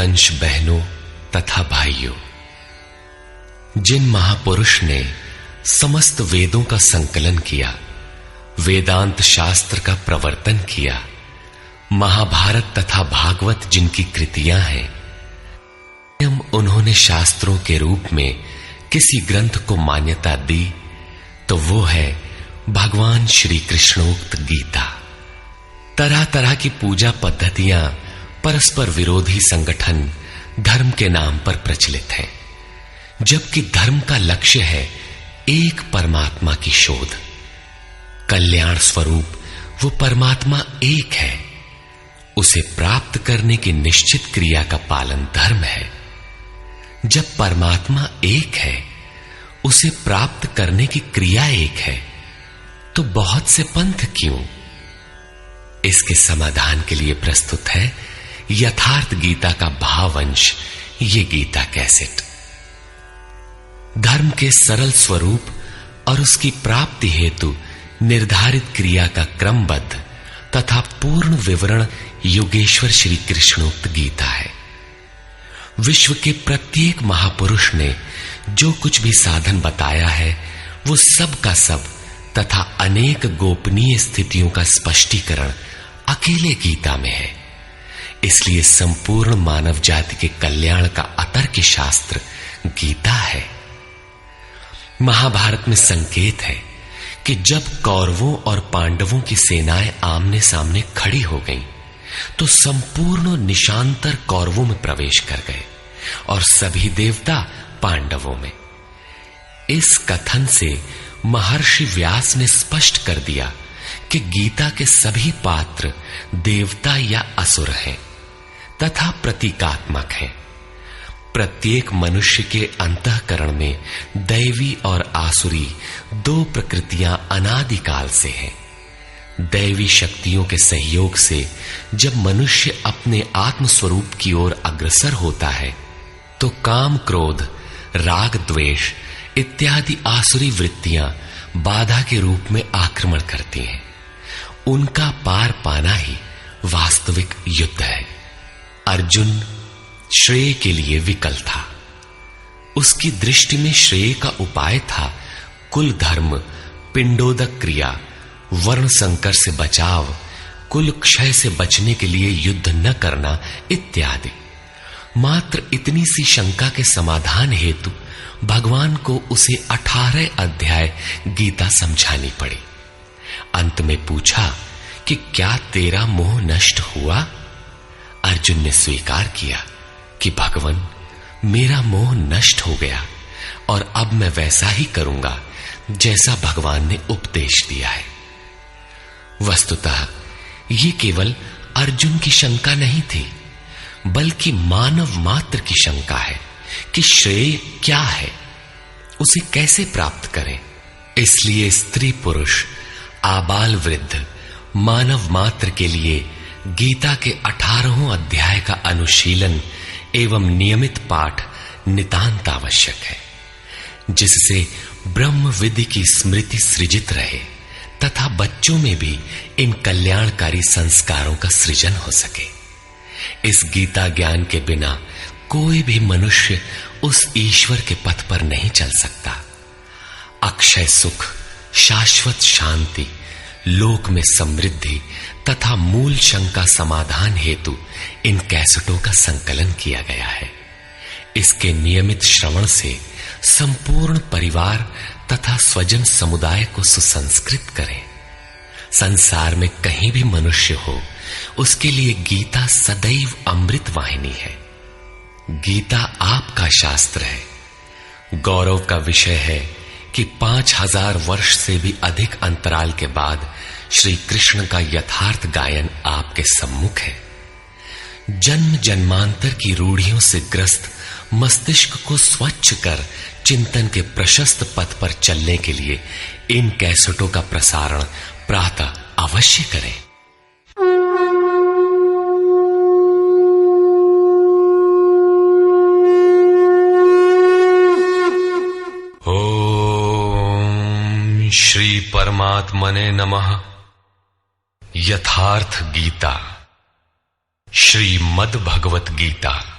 भरतवंश बहनों तथा भाइयों, जिन महापुरुष ने समस्त वेदों का संकलन किया, वेदांत शास्त्र का प्रवर्तन किया, महाभारत तथा भागवत जिनकी कृतियां हैं, उन्होंने शास्त्रों के रूप में किसी ग्रंथ को मान्यता दी तो वो है भगवान श्री कृष्णोक्त गीता। तरह तरह की पूजा पद्धतियां, परस्पर विरोधी संगठन धर्म के नाम पर प्रचलित हैं, जबकि धर्म का लक्ष्य है एक परमात्मा की शोध। कल्याण स्वरूप वो परमात्मा एक है, उसे प्राप्त करने की निश्चित क्रिया का पालन धर्म है। जब परमात्मा एक है, उसे प्राप्त करने की क्रिया एक है, तो बहुत से पंथ क्यों? इसके समाधान के लिए प्रस्तुत है यथार्थ गीता का भावांश, ये गीता कैसेट। धर्म के सरल स्वरूप और उसकी प्राप्ति हेतु निर्धारित क्रिया का क्रमबद्ध तथा पूर्ण विवरण योगेश्वर श्री कृष्णोक्त गीता है। विश्व के प्रत्येक महापुरुष ने जो कुछ भी साधन बताया है, वो सब का सब तथा अनेक गोपनीय स्थितियों का स्पष्टीकरण अकेले गीता में है। इसलिए संपूर्ण मानव जाति के कल्याण का अतर्क शास्त्र गीता है। महाभारत में संकेत है कि जब कौरवों और पांडवों की सेनाएं आमने सामने खड़ी हो गईं, तो संपूर्ण निशांतर कौरवों में प्रवेश कर गए और सभी देवता पांडवों में। इस कथन से महर्षि व्यास ने स्पष्ट कर दिया कि गीता के सभी पात्र देवता या असुर हैं तथा प्रतीकात्मक हैं। प्रत्येक मनुष्य के अंतःकरण में दैवी और आसुरी दो प्रकृतियां अनादिकाल से हैं। दैवी शक्तियों के सहयोग से जब मनुष्य अपने आत्म स्वरूप की ओर अग्रसर होता है, तो काम, क्रोध, राग, द्वेष इत्यादि आसुरी वृत्तियां बाधा के रूप में आक्रमण करती हैं। उनका पार पाना ही वास्तविक युद्ध है। अर्जुन श्रेय के लिए विकल था। उसकी दृष्टि में श्रेय का उपाय था कुल धर्म, पिंडोदक क्रिया, वर्ण संकर से बचाव, कुल क्षय से बचने के लिए युद्ध न करना इत्यादि। मात्र इतनी सी शंका के समाधान हेतु भगवान को उसे 18 अध्याय गीता समझानी पड़ी। अंत में पूछा कि क्या तेरा मोह नष्ट हुआ? अर्जुन ने स्वीकार किया कि भगवान, मेरा मोह नष्ट हो गया और अब मैं वैसा ही करूंगा जैसा भगवान ने उपदेश दिया है। वस्तुतः ये केवल अर्जुन की शंका नहीं थी, बल्कि मानव मात्र की शंका है कि श्रेय क्या है, उसे कैसे प्राप्त करें। इसलिए स्त्री पुरुष, आबाल वृद्ध, मानव मात्र के लिए गीता के 18 अध्याय का अनुशीलन एवं नियमित पाठ नितांत आवश्यक है, जिससे ब्रह्म विधि की स्मृति सृजित रहे तथा बच्चों में भी इन कल्याणकारी संस्कारों का सृजन हो सके। इस गीता ज्ञान के बिना कोई भी मनुष्य उस ईश्वर के पथ पर नहीं चल सकता। अक्षय सुख, शाश्वत शांति, लोक में समृद्धि तथा मूल शंका समाधान हेतु इन कैसेटों का संकलन किया गया है। इसके नियमित श्रवण से संपूर्ण परिवार तथा स्वजन समुदाय को सुसंस्कृत करें। संसार में कहीं भी मनुष्य हो, उसके लिए गीता सदैव अमृत वाहिनी है। गीता आपका शास्त्र है। गौरव का विषय है कि 5000 वर्ष से भी अधिक अंतराल के बाद श्री कृष्ण का यथार्थ गायन आपके सम्मुख है। जन्म जन्मांतर की रूढ़ियों से ग्रस्त मस्तिष्क को स्वच्छ कर चिंतन के प्रशस्त पथ पर चलने के लिए इन कैसेटों का प्रसारण प्रातः अवश्य करें। ओम श्री परमात्मने नमः। यथार्थ गीता, श्रीमद् भगवत गीता।